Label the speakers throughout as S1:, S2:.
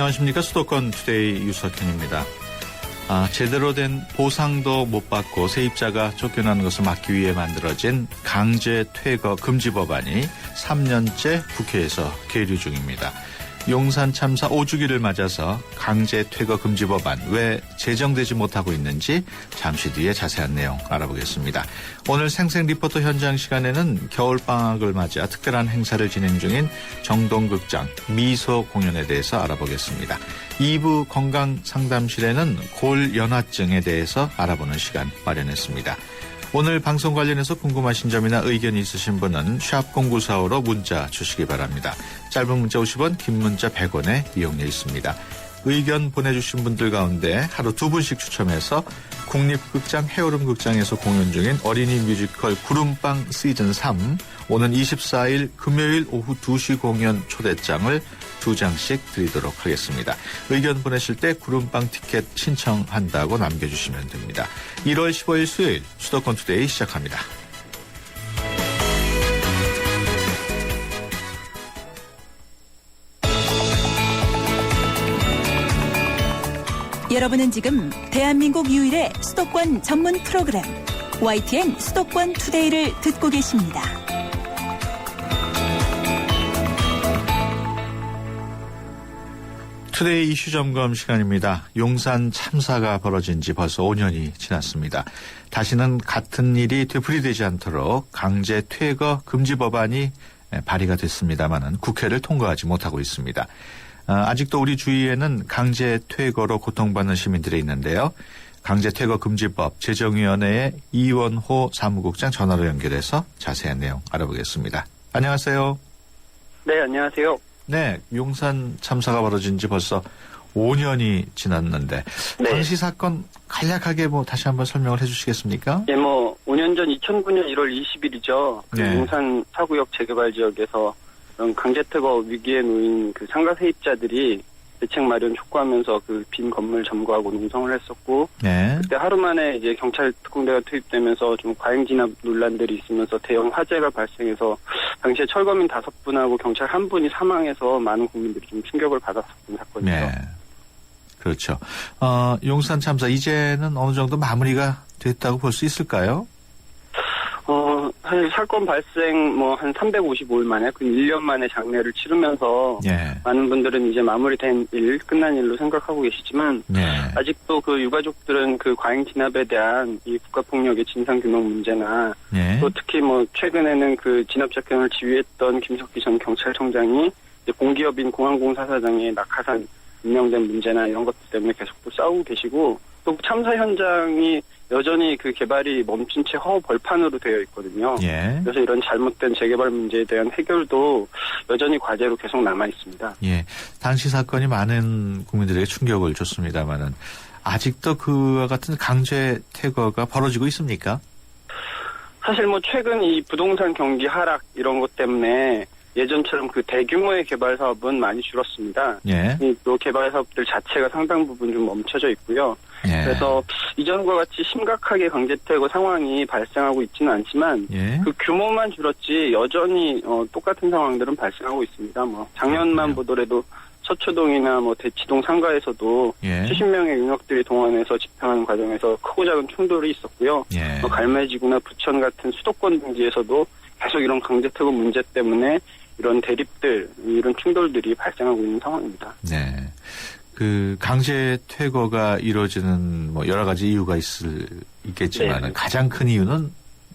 S1: 안녕하십니까. 수도권 투데이 유석현입니다. 제대로 된 보상도 못 받고 세입자가 쫓겨나는 것을 막기 위해 만들어진 강제 퇴거 금지 법안이 3년째 국회에서 계류 중입니다. 용산 참사 5주기를 맞아서 강제 퇴거 금지 법안 왜 제정되지 못하고 있는지 잠시 뒤에 자세한 내용 알아보겠습니다. 오늘 생생 리포터 현장 시간에는 겨울방학을 맞아 특별한 행사를 진행 중인 정동극장 미소 공연에 대해서 알아보겠습니다. 2부 건강상담실에는 골연화증에 대해서 알아보는 시간 마련했습니다. 오늘 방송 관련해서 궁금하신 점이나 의견이 있으신 분은 샵0945로 문자 주시기 바랍니다. 짧은 문자 50원, 긴 문자 100원의 이용료 있습니다. 의견 보내주신 분들 가운데 하루 2분씩 추첨해서 국립극장 해오름극장에서 공연 중인 어린이 뮤지컬 구름빵 시즌3 오는 24일 금요일 오후 2시 공연 초대장을 2장씩 드리도록 하겠습니다. 의견 보내실 때 구름빵 티켓 신청한다고 남겨주시면 됩니다. 1월 15일 수요일 수도권 투데이 시작합니다.
S2: 여러분은 지금 대한민국 유일의 수도권 전문 프로그램 YTN 수도권 투데이를 듣고 계십니다.
S1: 투데이 이슈 점검 시간입니다. 용산 참사가 벌어진 지 벌써 5년이 지났습니다. 다시는 같은 일이 되풀이되지 않도록 강제 퇴거 금지 법안이 발의가 됐습니다마는 국회를 통과하지 못하고 있습니다. 아직도 우리 주위에는 강제 퇴거로 고통받는 시민들이 있는데요. 강제 퇴거 금지법 제정위원회의 이원호 사무국장 전화로 연결해서 자세한 내용 알아보겠습니다. 안녕하세요.
S3: 네, 안녕하세요.
S1: 네, 용산 참사가 벌어진 지 벌써 5년이 지났는데
S3: 네.
S1: 당시 사건 간략하게 다시 한번 설명을 해주시겠습니까?
S3: 예, 5년 전 2009년 1월 20일이죠.
S1: 네.
S3: 용산 사구역 재개발 지역에서 강제 퇴거 위기에 놓인 그 상가 세입자들이 대책 마련 촉구하면서 그 빈 건물 점거하고 농성을 했었고,
S1: 네.
S3: 그때 하루 만에 이제 경찰 특공대가 투입되면서 좀 과잉 진압 논란들이 있으면서 대형 화재가 발생해서 당시에 철거민 5분하고 경찰 1분이 사망해서 많은 국민들이 좀 충격을 받았었던 사건이죠.
S1: 네. 그렇죠. 용산 참사 이제는 어느 정도 마무리가 됐다고 볼 수 있을까요?
S3: 사실 사건 발생 한 355일 만에, 그 1년 만에 장례를 치르면서
S1: 예.
S3: 많은 분들은 이제 마무리된 일, 끝난 일로 생각하고 계시지만
S1: 예.
S3: 아직도 그 유가족들은 그 과잉 진압에 대한 이 국가폭력의 진상규명 문제나
S1: 예.
S3: 또 특히 최근에는 그 진압작전을 지휘했던 김석기 전 경찰청장이 이제 공기업인 공항공사 사장의 낙하산 임명된 문제나 이런 것들 때문에 계속 또 싸우고 계시고, 또 참사 현장이 여전히 그 개발이 멈춘 채 허벌판으로 되어 있거든요.
S1: 예.
S3: 그래서 이런 잘못된 재개발 문제에 대한 해결도 여전히 과제로 계속 남아 있습니다.
S1: 예. 당시 사건이 많은 국민들에게 충격을 줬습니다만은 아직도 그와 같은 강제 퇴거가 벌어지고 있습니까?
S3: 사실 최근 이 부동산 경기 하락 이런 것 때문에 예전처럼 그 대규모의 개발 사업은 많이 줄었습니다.
S1: 예.
S3: 또 개발 사업들 자체가 상당 부분 좀 멈춰져 있고요.
S1: 예.
S3: 그래서 이전과 같이 심각하게 강제 퇴거 상황이 발생하고 있지는 않지만
S1: 예.
S3: 그 규모만 줄었지 여전히 똑같은 상황들은 발생하고 있습니다. 작년만 보더라도 서초동이나 대치동 상가에서도
S1: 예.
S3: 70명의 윤역들이 동원해서 집행하는 과정에서 크고 작은 충돌이 있었고요.
S1: 예.
S3: 갈매지구나 부천 같은 수도권 등지에서도 계속 이런 강제 퇴거 문제 때문에 이런 대립들, 이런 충돌들이 발생하고 있는 상황입니다.
S1: 네. 그 강제 퇴거가 이루어지는 여러 가지 이유가 있겠지만
S3: 네.
S1: 가장 큰 이유는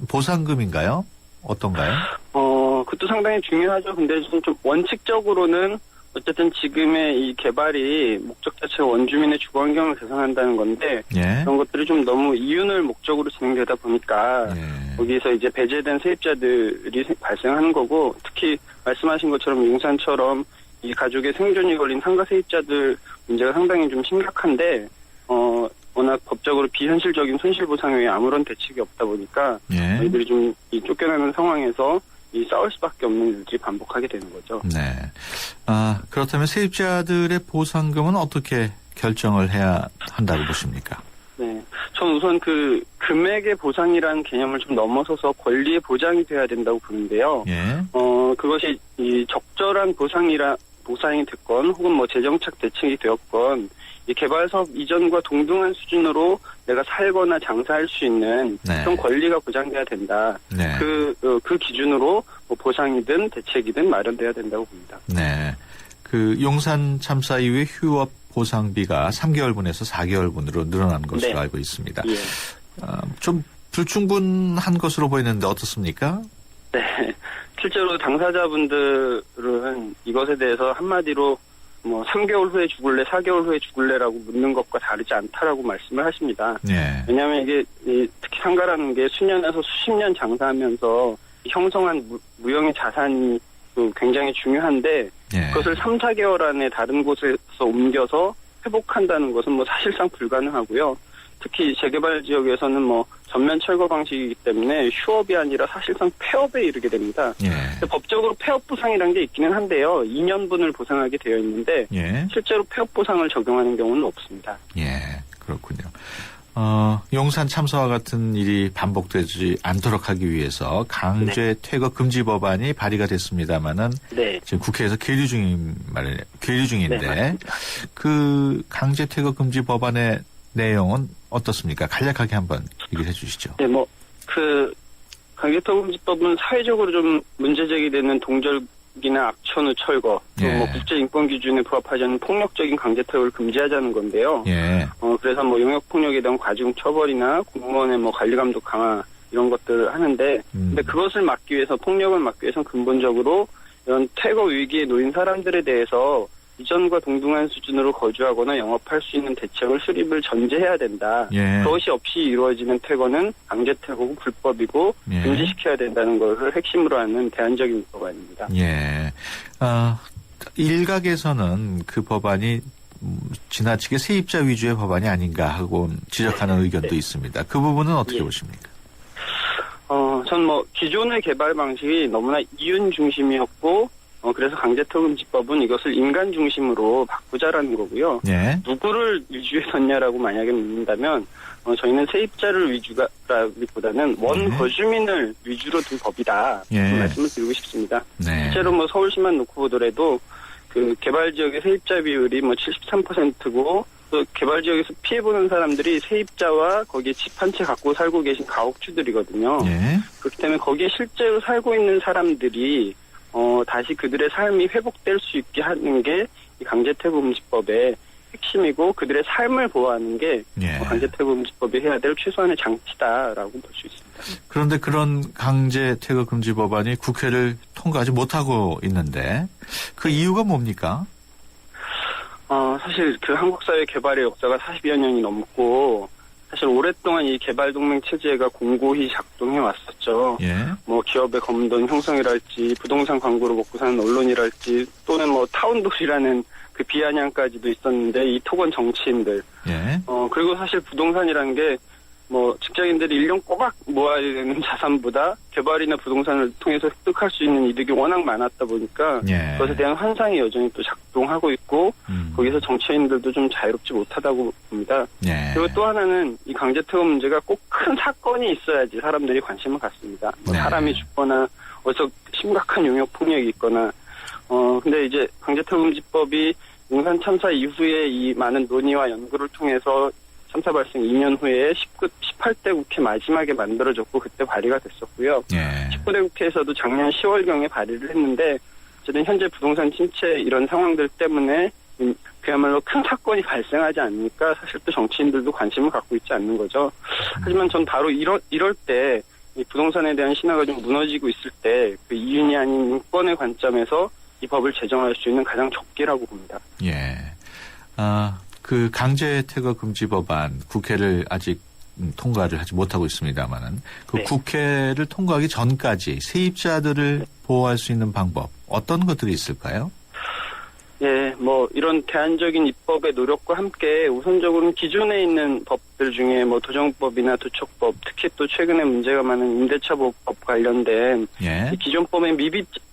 S1: 보상금인가요? 어떤가요?
S3: 그것도 상당히 중요하죠. 근데 좀 원칙적으로는 어쨌든 지금의 이 개발이 목적 자체가 원주민의 주거 환경을 개선한다는 건데
S1: 예.
S3: 그런 것들이 좀 너무 이윤을 목적으로 진행되다 보니까
S1: 예.
S3: 거기서 이제 배제된 세입자들이 발생하는 거고, 특히 말씀하신 것처럼 용산처럼 이 가족의 생존이 걸린 상가 세입자들 문제가 상당히 좀 심각한데 워낙 법적으로 비현실적인 손실보상 외에 아무런 대책이 없다 보니까
S1: 예.
S3: 저희들이 좀 이 쫓겨나는 상황에서 싸울 수밖에 없는 일들이 반복하게 되는 거죠.
S1: 네. 그렇다면 세입자들의 보상금은 어떻게 결정을 해야 한다고 보십니까?
S3: 네. 전 우선 그 금액의 보상이라는 개념을 좀 넘어서서 권리의 보장이 돼야 된다고 보는데요.
S1: 예.
S3: 그것이 이 적절한 보상이라 보상이 됐건 혹은 뭐 재정착 대책이 되었건 이 개발 사업 이전과 동등한 수준으로 내가 살거나 장사할 수 있는
S1: 네.
S3: 그런 권리가 보장돼야 된다.
S1: 네.
S3: 그 기준으로 뭐 보상이든 대책이든 마련돼야 된다고 봅니다.
S1: 네. 그 용산 참사 이후에 휴업 보상비가 3개월분에서 4개월분으로 늘어난 것으로
S3: 네.
S1: 알고 있습니다.
S3: 예.
S1: 좀 불충분한 것으로 보이는데 어떻습니까?
S3: 네. 실제로 당사자분들은 이것에 대해서 한마디로 뭐 3개월 후에 죽을래, 4개월 후에 죽을래라고 묻는 것과 다르지 않다라고 말씀을 하십니다.
S1: 네.
S3: 왜냐하면 이게 특히 상가라는 게 수년에서 수십 년 장사하면서 형성한 무형의 자산이 굉장히 중요한데
S1: 네.
S3: 그것을 3, 4개월 안에 다른 곳에서 옮겨서 회복한다는 것은 뭐 사실상 불가능하고요. 특히 재개발 지역에서는 뭐 전면 철거 방식이기 때문에 휴업이 아니라 사실상 폐업에 이르게 됩니다.
S1: 예.
S3: 법적으로 폐업 보상이라는 게 있기는 한데요. 2년분을 보상하게 되어 있는데
S1: 예.
S3: 실제로 폐업 보상을 적용하는 경우는 없습니다.
S1: 예. 그렇군요. 용산 참사와 같은 일이 반복되지 않도록 하기 위해서 강제 퇴거 금지 법안이 발의가 됐습니다만은
S3: 네.
S1: 지금 국회에서 계류 중인데
S3: 네, 맞습니다.
S1: 그 강제 퇴거 금지 법안의 내용은 어떻습니까? 간략하게 한번 얘기해 주시죠.
S3: 네, 강제퇴거금지법은 사회적으로 좀 문제 제기되는 동절기나 악천후 철거, 또
S1: 예.
S3: 뭐 국제 인권 기준에 부합하지 않는 폭력적인 강제퇴거를 금지하자는 건데요.
S1: 예.
S3: 그래서 뭐 용역 폭력에 대한 과중 처벌이나 공무원의 뭐 관리 감독 강화 이런 것들을 하는데, 근데 그것을 막기 위해서 폭력을 막기 위해서는 근본적으로 이런 퇴거 위기에 놓인 사람들에 대해서 이전과 동등한 수준으로 거주하거나 영업할 수 있는 대책을 수립을 전제해야 된다.
S1: 예.
S3: 그것이 없이 이루어지는 퇴거는 강제퇴거고 불법이고
S1: 예.
S3: 금지시켜야 된다는 것을 핵심으로 하는 대안적인 법안입니다.
S1: 예. 일각에서는 그 법안이 지나치게 세입자 위주의 법안이 아닌가 하고 지적하는 의견도
S3: 네.
S1: 있습니다. 그 부분은 어떻게
S3: 예.
S1: 보십니까?
S3: 전 기존의 개발 방식이 너무나 이윤 중심이었고, 그래서 강제퇴거금지법은 이것을 인간 중심으로 바꾸자라는 거고요.
S1: 예.
S3: 누구를 위주에 뒀냐라고 만약에 묻는다면, 저희는 세입자를 위주라기보다는 원거주민을 위주로 둔 법이다.
S1: 예.
S3: 그 말씀을 드리고 싶습니다.
S1: 네.
S3: 실제로 뭐 서울시만 놓고 보더라도 그 개발 지역의 세입자 비율이 뭐 73%고 또 개발 지역에서 피해보는 사람들이 세입자와 거기에 집 한 채 갖고 살고 계신 가옥주들이거든요.
S1: 예.
S3: 그렇기 때문에 거기에 실제로 살고 있는 사람들이 다시 그들의 삶이 회복될 수 있게 하는 게 이 강제퇴거금지법의 핵심이고 그들의 삶을 보호하는 게
S1: 예.
S3: 강제퇴거금지법이 해야 될 최소한의 장치다라고 볼 수 있습니다.
S1: 그런데 그런 강제 퇴거 금지 법안이 국회를 통과하지 못하고 있는데 그 이유가 뭡니까?
S3: 사실 그 한국 사회 개발의 역사가 40여 년이 넘고 사실 오랫동안 이 개발동맹 체제가 공고히 작동해 왔었죠.
S1: 예.
S3: 뭐 기업의 검돈 형성이랄지 부동산 광고로 먹고 사는 언론이랄지 또는 뭐 타운돌이라는 그 비아냥까지도 있었는데 이 토건 정치인들.
S1: 예.
S3: 그리고 사실 부동산이라는 게 뭐 직장인들이 1년 꼬박 모아야 되는 자산보다 개발이나 부동산을 통해서 획득할 수 있는 이득이 워낙 많았다 보니까
S1: 예.
S3: 그것에 대한 환상이 여전히 또 작동하고 있고 거기서 정치인들도 좀 자유롭지 못하다고 봅니다.
S1: 예.
S3: 그리고 또 하나는 이 강제퇴거 문제가 꼭 큰 사건이 있어야지 사람들이 관심을 갖습니다. 뭐
S1: 네.
S3: 사람이 죽거나 어디서 심각한 용역 폭력이 있거나 근데 이제 강제퇴거금지법이 용산 참사 이후에 이 많은 논의와 연구를 통해서 참사 발생 2년 후에 18대 국회 마지막에 만들어졌고 그때 발의가 됐었고요.
S1: 예.
S3: 19대 국회에서도 작년 10월경에 발의를 했는데 어쨌든 현재 부동산 침체 이런 상황들 때문에 그야말로 큰 사건이 발생하지 않으니까 사실 또 정치인들도 관심을 갖고 있지 않는 거죠. 하지만 전 바로 이럴 때 이 부동산에 대한 신화가 좀 무너지고 있을 때 그 이윤이 아닌 인권의 관점에서 이 법을 제정할 수 있는 가장 적기라고 봅니다.
S1: 예. 그 강제 퇴거 금지 법안 국회를 아직 통과를 하지 못하고 있습니다만은 그
S3: 네.
S1: 국회를 통과하기 전까지 세입자들을 보호할 수 있는 방법 어떤 것들이 있을까요?
S3: 예, 뭐 이런 대안적인 입법의 노력과 함께 우선적으로는 기존에 있는 법들 중에 뭐 도정법이나 도척법, 특히 또 최근에 문제가 많은 임대차보호법 관련된
S1: 예.
S3: 이 기존 법의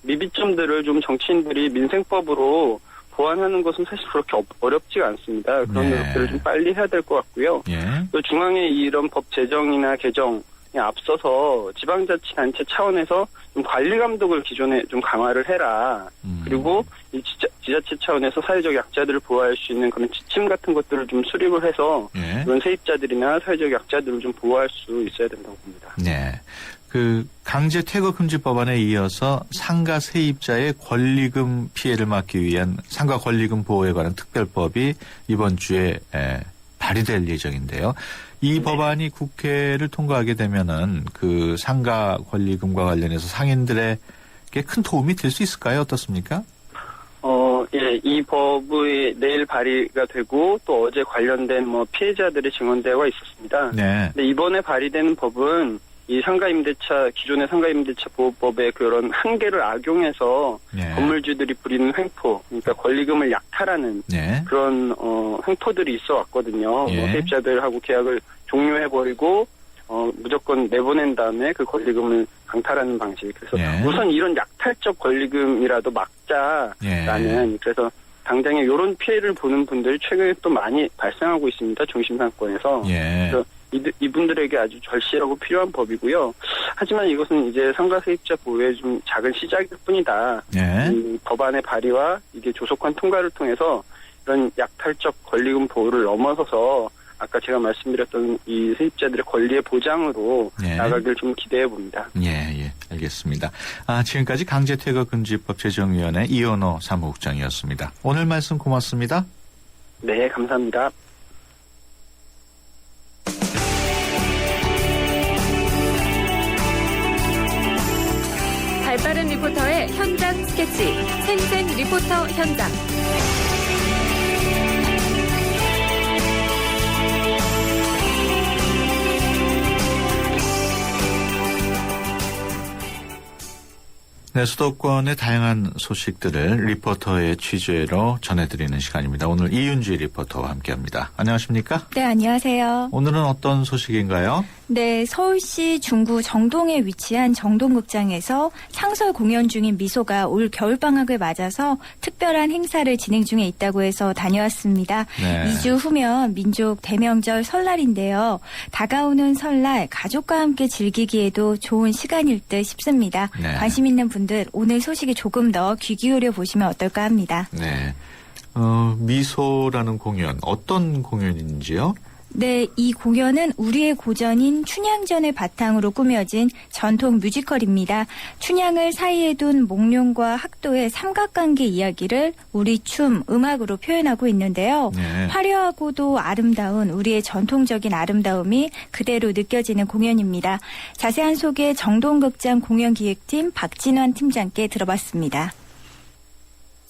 S3: 미비점들을 좀 정치인들이 민생법으로 보완하는 것은 사실 그렇게 어렵지가 않습니다. 그런
S1: 네.
S3: 노력들을 좀 빨리 해야 될 것 같고요.
S1: 예.
S3: 또 중앙의 이런 법 제정이나 개정 앞서서 지방자치단체 차원에서 좀 관리 감독을 기존에 좀 강화를 해라. 그리고 이 지자체 차원에서 사회적 약자들을 보호할 수 있는 그런 지침 같은 것들을 좀 수립을 해서
S1: 예.
S3: 그런 세입자들이나 사회적 약자들을 좀 보호할 수 있어야 된다고 봅니다.
S1: 네. 그 강제 퇴거 금지 법안에 이어서 상가 세입자의 권리금 피해를 막기 위한 상가 권리금 보호에 관한 특별법이 이번 주에 발의될 예정인데요. 이 법안이 국회를 통과하게 되면은 그 상가 권리금과 관련해서 상인들에게 큰 도움이 될 수 있을까요? 어떻습니까?
S3: 예, 이 법이 내일 발의가 되고 또 어제 관련된 피해자들의 증언대화가 있었습니다.
S1: 네.
S3: 근데 이번에 발의되는 법은 이 기존의 상가임대차 보호법의 그런 한계를 악용해서
S1: 네.
S3: 건물주들이 부리는 횡포, 그러니까 권리금을 약탈하는
S1: 네.
S3: 그런 횡포들이 있어 왔거든요.
S1: 예.
S3: 세입자들하고 계약을 종료해버리고 무조건 내보낸 다음에 그 권리금을 강탈하는 방식. 그래서
S1: 예.
S3: 우선 이런 약탈적 권리금이라도 막자라는 그래서 당장에 이런 피해를 보는 분들이 최근에 또 많이 발생하고 있습니다. 중심 상권에서.
S1: 예.
S3: 그래서 이분들에게 아주 절실하고 필요한 법이고요. 하지만 이것은 이제 상가 세입자 보호의 좀 작은 시작일 뿐이다.
S1: 예.
S3: 이 법안의 발의와 이게 조속한 통과를 통해서 이런 약탈적 권리금 보호를 넘어서서 아까 제가 말씀드렸던 이 세입자들의 권리의 보장으로
S1: 예.
S3: 나가길 좀 기대해 봅니다.
S1: 예, 알겠습니다. 지금까지 강제퇴거금지법 제정위원회 이현호 사무국장이었습니다. 오늘 말씀 고맙습니다.
S3: 네, 감사합니다.
S4: 발빠른 리포터의 현장 스케치, 생생 리포터 현장.
S1: 네, 수도권의 다양한 소식들을 리포터의 취재로 전해드리는 시간입니다. 오늘 이윤지 리포터와 함께합니다. 안녕하십니까?
S5: 네, 안녕하세요.
S1: 오늘은 어떤 소식인가요?
S5: 네, 서울시 중구 정동에 위치한 정동극장에서 상설 공연 중인 미소가 올 겨울방학을 맞아서 특별한 행사를 진행 중에 있다고 해서 다녀왔습니다.
S1: 네.
S5: 2주 후면 민족 대명절 설날인데요. 다가오는 설날 가족과 함께 즐기기에도 좋은 시간일 듯 싶습니다.
S1: 네.
S5: 관심 있는 분들 오늘 소식에 조금 더 귀 기울여 보시면 어떨까 합니다.
S1: 네. 미소라는 공연, 어떤 공연인지요?
S5: 네, 이 공연은 우리의 고전인 춘향전을 바탕으로 꾸며진 전통 뮤지컬입니다. 춘향을 사이에 둔 목룡과 학도의 삼각관계 이야기를 우리 춤, 음악으로 표현하고 있는데요.
S1: 네.
S5: 화려하고도 아름다운 우리의 전통적인 아름다움이 그대로 느껴지는 공연입니다. 자세한 소개 정동극장 공연기획팀 박진환 팀장께 들어봤습니다.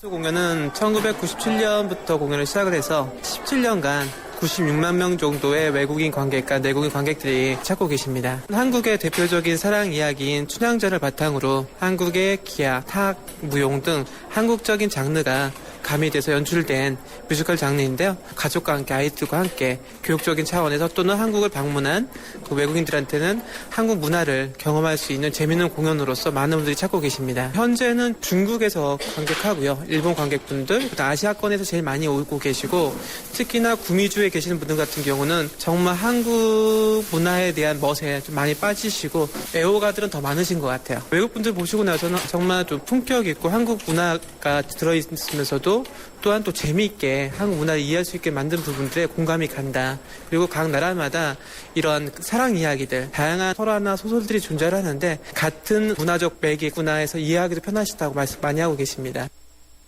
S6: 공연은 1997년부터 공연을 시작을 해서 17년간 96만 명 정도의 외국인 관객과 내국인 관객들이 찾고 계십니다. 한국의 대표적인 사랑 이야기인 춘향전을 바탕으로 한국의 기악, 탁, 무용 등 한국적인 장르가 가미돼서 연출된 뮤지컬 장르인데요. 가족과 함께 아이들과 함께 교육적인 차원에서 또는 한국을 방문한 그 외국인들한테는 한국 문화를 경험할 수 있는 재미있는 공연으로서 많은 분들이 찾고 계십니다. 현재는 중국에서 관객하고요. 일본 관객분들, 아시아권에서 제일 많이 오고 계시고 특히나 구미주에 계시는 분들 같은 경우는 정말 한국 문화에 대한 멋에 좀 많이 빠지시고 애호가들은 더 많으신 것 같아요. 외국분들 보시고 나서는 정말 좀 품격 있고 한국 문화가 들어있으면서도 또한 또 재미있게 한국 문화를 이해할 수 있게 만든 부분들에 공감이 간다. 그리고 각 나라마다 이런 사랑 이야기들, 다양한 설화나 소설들이 존재를 하는데 같은 문화적 맥이구나 해서 이해하기도 편하시다고 말씀 많이 하고 계십니다.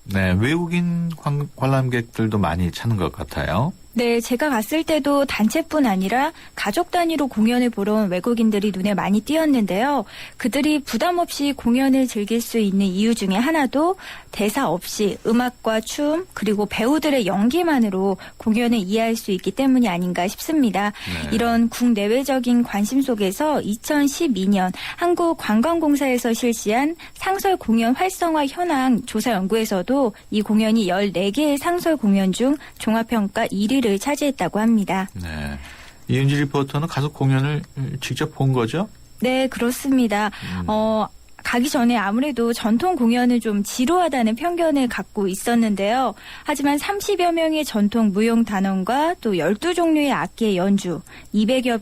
S1: 네, 외국인 관람객들도 많이 찾는 것 같아요.
S5: 네, 제가 갔을 때도 단체뿐 아니라 가족 단위로 공연을 보러 온 외국인들이 눈에 많이 띄었는데요. 그들이 부담 없이 공연을 즐길 수 있는 이유 중에 하나도 대사 없이 음악과 춤 그리고 배우들의 연기만으로 공연을 이해할 수 있기 때문이 아닌가 싶습니다.
S1: 네.
S5: 이런 국내외적인 관심 속에서 2012년 한국관광공사에서 실시한 상설 공연 활성화 현황 조사 연구에서도 이 공연이 14개의 상설 공연 중 종합평가 1위를 차지했다고 합니다.
S1: 네. 이윤지 리포터는 가서 공연을 직접 본 거죠?
S5: 네, 그렇습니다. 가기 전에 아무래도 전통 공연은 좀 지루하다는 편견을 갖고 있었는데요. 하지만 30여 명의 전통 무용 단원과 또 12종류의 악기의 연주, 200여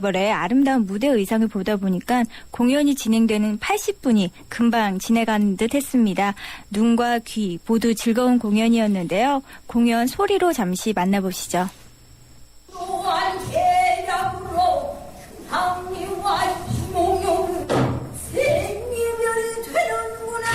S5: 벌의 아름다운 무대 의상을 보다 보니까 공연이 진행되는 80분이 금방 지나간 듯 했습니다. 눈과 귀 모두 즐거운 공연이었는데요. 공연 소리로 잠시 만나보시죠.
S7: 또한 계략으로 항리와 이몽용 생이별이 되는구나.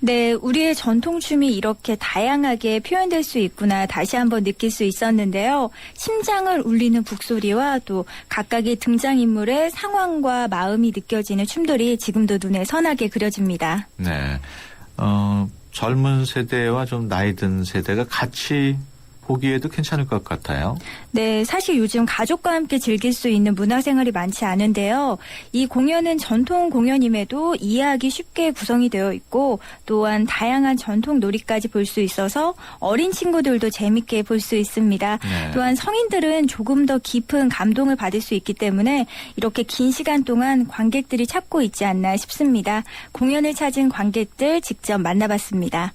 S5: 네, 우리의 전통춤이 이렇게 다양하게 표현될 수 있구나 다시 한번 느낄 수 있었는데요. 심장을 울리는 북소리와 또 각각의 등장인물의 상황과 마음이 느껴지는 춤들이 지금도 눈에 선하게 그려집니다.
S1: 네. 젊은 세대와 좀 나이 든 세대가 같이 보기에도 괜찮을 것 같아요.
S5: 네, 사실 요즘 가족과 함께 즐길 수 있는 문화생활이 많지 않은데요. 이 공연은 전통 공연임에도 이해하기 쉽게 구성이 되어 있고 또한 다양한 전통 놀이까지 볼 수 있어서 어린 친구들도 재밌게 볼 수 있습니다.
S1: 네.
S5: 또한 성인들은 조금 더 깊은 감동을 받을 수 있기 때문에 이렇게 긴 시간 동안 관객들이 찾고 있지 않나 싶습니다. 공연을 찾은 관객들 직접 만나봤습니다.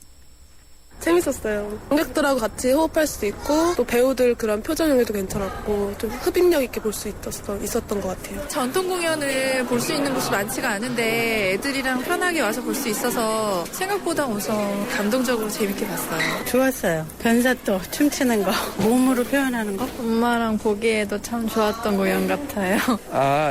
S8: 재밌었어요. 관객들하고 같이 호흡할 수도 있고 또 배우들 그런 표정 연기도 괜찮았고 좀 흡입력 있게 볼 수 있었던 것 같아요.
S9: 전통 공연을 볼 수 있는 곳이 많지가 않은데 애들이랑 편하게 와서 볼 수 있어서 생각보다 우선 감동적으로 재밌게 봤어요.
S10: 좋았어요. 변사또 춤추는 거, 몸으로 표현하는 거.
S9: 엄마랑 보기에도 참 좋았던 공연 같아요.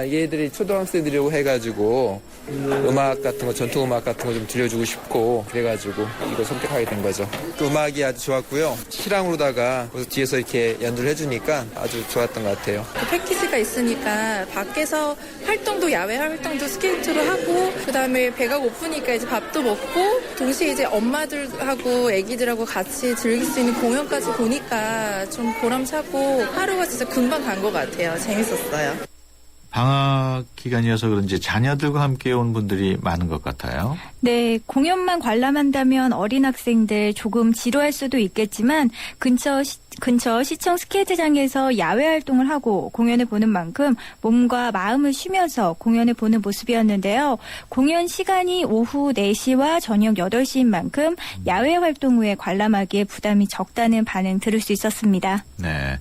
S11: 얘들이 초등학생들이라고 해가지고 음악 같은 거, 전통 음악 같은 거 좀 들려주고 싶고 그래가지고 이거 선택하게 된 거죠. 그 음악이 아주 좋았고요. 실황으로다가 뒤에서 이렇게 연주를 해주니까 아주 좋았던 것 같아요.
S9: 그 패키지가 있으니까 밖에서 활동도 야외 활동도 스케이트로 하고 그다음에 배가 고프니까 이제 밥도 먹고 동시에 이제 엄마들하고 애기들하고 같이 즐길 수 있는 공연까지 보니까 좀 보람차고 하루가 진짜 금방 간 것 같아요. 재밌었어요.
S1: 방학 기간이어서 그런지 자녀들과 함께 온 분들이 많은 것 같아요.
S5: 네, 공연만 관람한다면 어린 학생들 조금 지루할 수도 있겠지만 근처 시청 스케이트장에서 야외 활동을 하고 공연을 보는 만큼 몸과 마음을 쉬면서 공연을 보는 모습이었는데요. 공연 시간이 오후 4시와 저녁 8시인 만큼 야외 활동 후에 관람하기에 부담이 적다는 반응 들을 수 있었습니다.
S1: 네.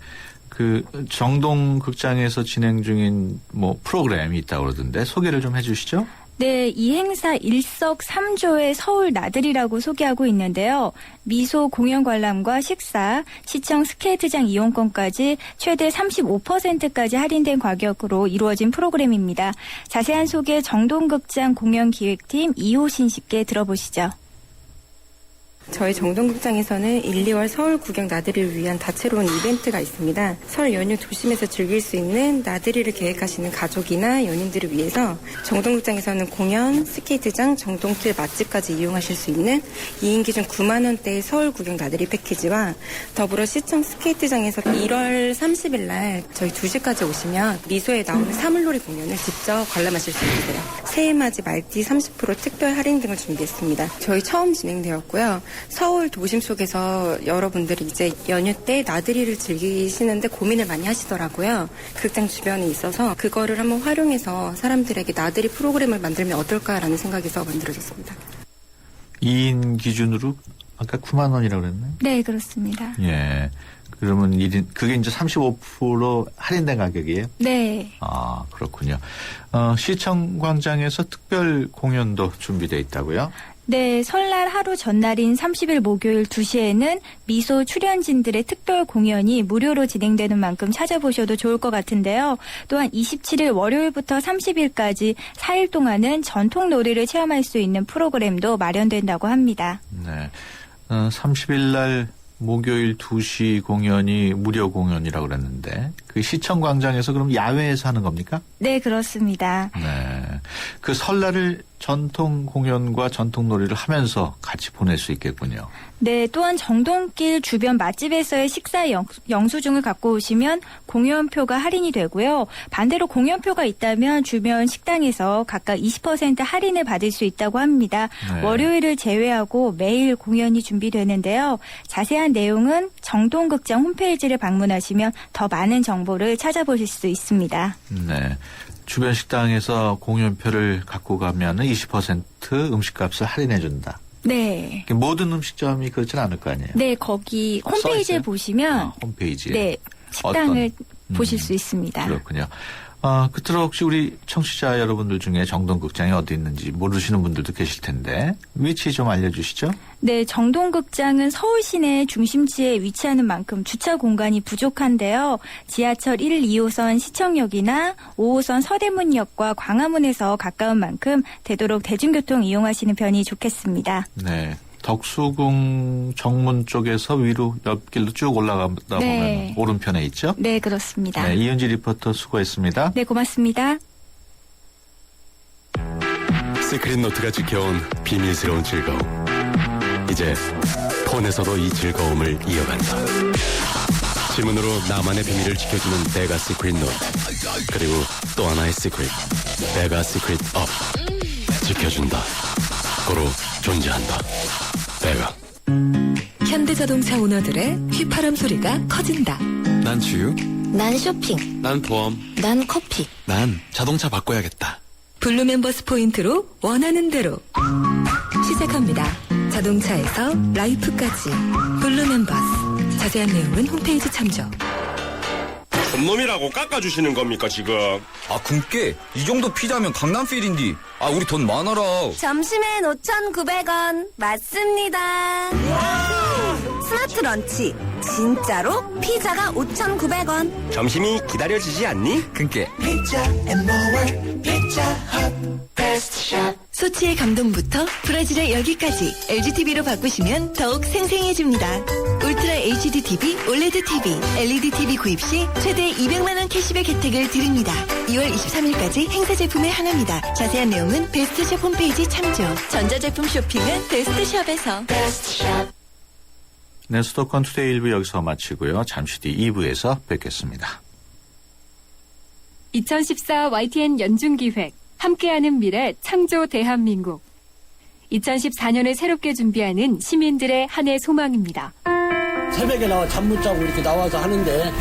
S1: 그 정동 극장에서 진행 중인 프로그램이 있다고 그러던데 소개를 좀 해주시죠.
S5: 네, 이 행사 일석삼조의 서울 나들이라고 소개하고 있는데요. 미소 공연 관람과 식사, 시청 스케이트장 이용권까지 최대 35%까지 할인된 가격으로 이루어진 프로그램입니다. 자세한 소개 정동극장 공연기획팀 이호신 씨께 들어보시죠.
S12: 저희 정동극장에서는 1, 2월 서울 구경 나들이를 위한 다채로운 이벤트가 있습니다. 설 연휴 도심에서 즐길 수 있는 나들이를 계획하시는 가족이나 연인들을 위해서 정동극장에서는 공연, 스케이트장, 정동길 맛집까지 이용하실 수 있는 2인 기준 9만 원대의 서울 구경 나들이 패키지와 더불어 시청 스케이트장에서 1월 30일 날 저희 2시까지 오시면 미소에 나오는 사물놀이 공연을 직접 관람하실 수 있으세요. 새해맞이 말띠 30% 특별 할인 등을 준비했습니다. 저희 처음 진행되었고요. 서울 도심 속에서 여러분들이 이제 연휴 때 나들이를 즐기시는데 고민을 많이 하시더라고요. 극장 주변에 있어서 그거를 한번 활용해서 사람들에게 나들이 프로그램을 만들면 어떨까라는 생각에서 만들어졌습니다.
S1: 2인 기준으로 아까 9만 원이라고 그랬나요?
S5: 네, 그렇습니다.
S1: 예. 그러면 그게 이제 35% 할인된 가격이에요?
S5: 네.
S1: 아, 그렇군요. 시청 광장에서 특별 공연도 준비되어 있다고요?
S5: 네, 설날 하루 전날인 30일 목요일 2시에는 미소 출연진들의 특별 공연이 무료로 진행되는 만큼 찾아보셔도 좋을 것 같은데요. 또한 27일 월요일부터 30일까지 4일 동안은 전통 놀이를 체험할 수 있는 프로그램도 마련된다고 합니다.
S1: 네. 30일 날 목요일 2시 공연이 무료 공연이라고 그랬는데 그 시청광장에서 그럼 야외에서 하는 겁니까?
S5: 네, 그렇습니다.
S1: 네. 그 설날을 전통 공연과 전통 놀이를 하면서 같이 보낼 수 있겠군요.
S5: 네, 또한 정동길 주변 맛집에서의 식사 영수증을 갖고 오시면 공연표가 할인이 되고요. 반대로 공연표가 있다면 주변 식당에서 각각 20% 할인을 받을 수 있다고 합니다.
S1: 네.
S5: 월요일을 제외하고 매일 공연이 준비되는데요. 자세한 내용은 정동극장 홈페이지를 방문하시면 더 많은 정보를 찾아보실 수 있습니다.
S1: 네. 주변 식당에서 공연표를 갖고 가면 20% 음식값을 할인해 준다.
S5: 네.
S1: 모든 음식점이 그렇진 않을 거 아니에요?
S5: 네, 거기 홈페이지에 보시면
S1: 홈페이지에
S5: 네, 식당을 보실 수 있습니다.
S1: 그렇군요. 끝으로 혹시 우리 청취자 여러분들 중에 정동극장이 어디 있는지 모르시는 분들도 계실 텐데 위치 좀 알려주시죠.
S5: 네, 정동극장은 서울 시내 중심지에 위치하는 만큼 주차 공간이 부족한데요. 지하철 1, 2호선 시청역이나 5호선 서대문역과 광화문에서 가까운 만큼 되도록 대중교통 이용하시는 편이 좋겠습니다.
S1: 네. 덕수궁 정문 쪽에서 위로 옆길로 쭉 올라가다
S5: 네.
S1: 보면 오른편에 있죠?
S5: 네, 그렇습니다.
S1: 네, 이은지 리포터 수고했습니다.
S5: 네, 고맙습니다.
S13: 시크릿 노트가 지켜온 비밀스러운 즐거움. 이제 폰에서도 이 즐거움을 이어간다. 지문으로 나만의 비밀을 지켜주는 베가 시크릿 노트. 그리고 또 하나의 시크릿. 베가 시크릿 업. 지켜준다. 고로 존재한다. 베가.
S14: 현대자동차 오너들의 휘파람 소리가 커진다.
S15: 난 주유.
S14: 난 쇼핑.
S15: 난 보험.
S14: 난 커피.
S15: 난 자동차 바꿔야겠다.
S14: 블루 멤버스 포인트로 원하는 대로 시작합니다. 자동차에서 라이프까지 블루 멤버스. 자세한 내용은 홈페이지 참조.
S16: 놈이라고 깎아주시는 겁니까 지금?
S17: 굶게 이 정도 피자면 강남필인디. 우리 돈 많아라.
S18: 점심엔 5,900원 맞습니다. 스마트 런치 진짜로 피자가 5,900원.
S16: 점심이 기다려지지 않니?
S17: 그니까
S14: 피자 앤 모어 피자 헛 베스트샷. 소치의 감동부터 브라질의 열기까지 LGTV로 바꾸시면 더욱 생생해집니다. 울트라 HD TV, 올레드 TV, LED TV 구입 시 최대 200만 원 캐시백 혜택을 드립니다. 2월 23일까지 행사 제품에 한합니다. 자세한 내용은 베스트샵 홈페이지 참조. 전자제품 쇼핑은 베스트샵에서. 베스트샵.
S1: 네, 수도권 투데이 1부 여기서 마치고요. 잠시 뒤 2부에서 뵙겠습니다.
S4: 2014 YTN 연중기획 함께하는 미래 창조 대한민국. 2014년을 새롭게 준비하는 시민들의 한 해 소망입니다.
S19: 새벽에 나와 잠 못 자고 이렇게 나와서 하는데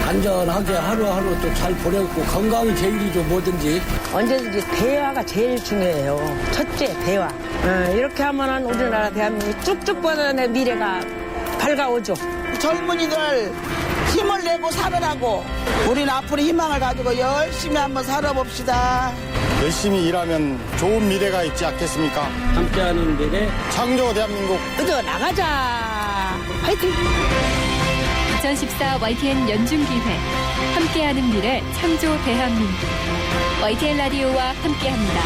S19: 안전하게 하루하루 또 잘 보내고 건강이 제일이죠. 뭐든지.
S10: 언제든지 대화가 제일 중요해요. 첫째 대화. 이렇게 하면은 우리나라 대한민국이 쭉쭉 뻗어내 미래가 밝아오죠.
S20: 젊은이들 힘을 내고 살으라고 우리는 앞으로 희망을 가지고 열심히 한번 살아봅시다.
S21: 열심히 일하면 좋은 미래가 있지 않겠습니까?
S19: 함께하는 미래
S21: 창조 대한민국.
S10: 그저 나가자. 화이팅.
S4: 2014 YTN 연중기획 함께하는 미래 창조 대한민국. YTN 라디오와 함께합니다.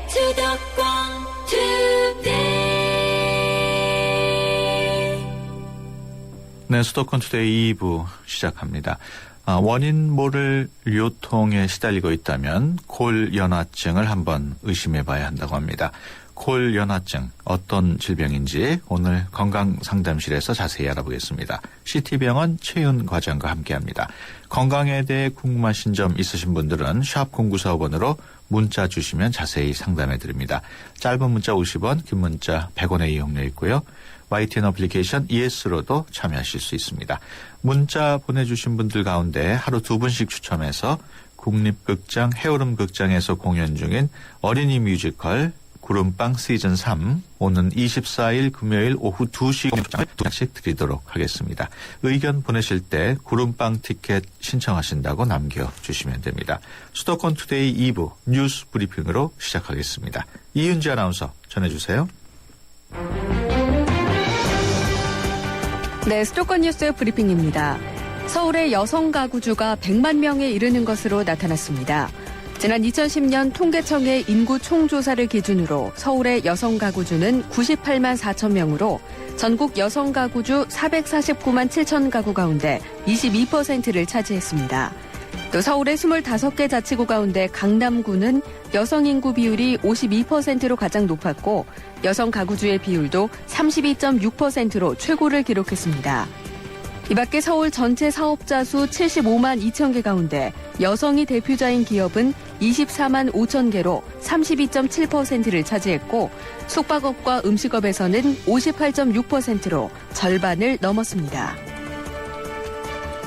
S7: 수도권 투데이.
S1: 네, 수도권 투데이 2부 시작합니다. 원인 모를 요통에 시달리고 있다면 골연화증을 한번 의심해 봐야 한다고 합니다. 골연화증 어떤 질병인지 오늘 건강상담실에서 자세히 알아보겠습니다. CT병원 최윤 과장과 함께합니다. 건강에 대해 궁금하신 점 있으신 분들은 샵 0945번으로 문자 주시면 자세히 상담해드립니다. 짧은 문자 50원, 긴 문자 100원의 이용료 있고요. YTN 어플리케이션 ES로도 참여하실 수 있습니다. 문자 보내주신 분들 가운데 하루 2분씩 추첨해서 국립극장 해오름극장에서 공연 중인 어린이 뮤지컬 구름빵 시즌3 오는 24일 금요일 오후 2시 공연장을 2장씩 드리도록 하겠습니다. 의견 보내실 때 구름빵 티켓 신청하신다고 남겨주시면 됩니다. 수도권 투데이 2부 뉴스 브리핑으로 시작하겠습니다. 이윤지 아나운서 전해주세요.
S2: 네, 수도권 뉴스 브리핑입니다. 서울의 여성 가구주가 100만 명에 이르는 것으로 나타났습니다. 지난 2010년 통계청의 인구 총조사를 기준으로 서울의 여성 가구주는 98만 4천 명으로 전국 여성 가구주 449만 7천 가구 가운데 22%를 차지했습니다. 또 서울의 25개 자치구 가운데 강남구는 여성 인구 비율이 52%로 가장 높았고 여성 가구주의 비율도 32.6%로 최고를 기록했습니다. 이 밖에 서울 전체 사업자 수 75만 2천 개 가운데 여성이 대표자인 기업은 24만 5천 개로 32.7%를 차지했고 숙박업과 음식업에서는 58.6%로 절반을 넘었습니다.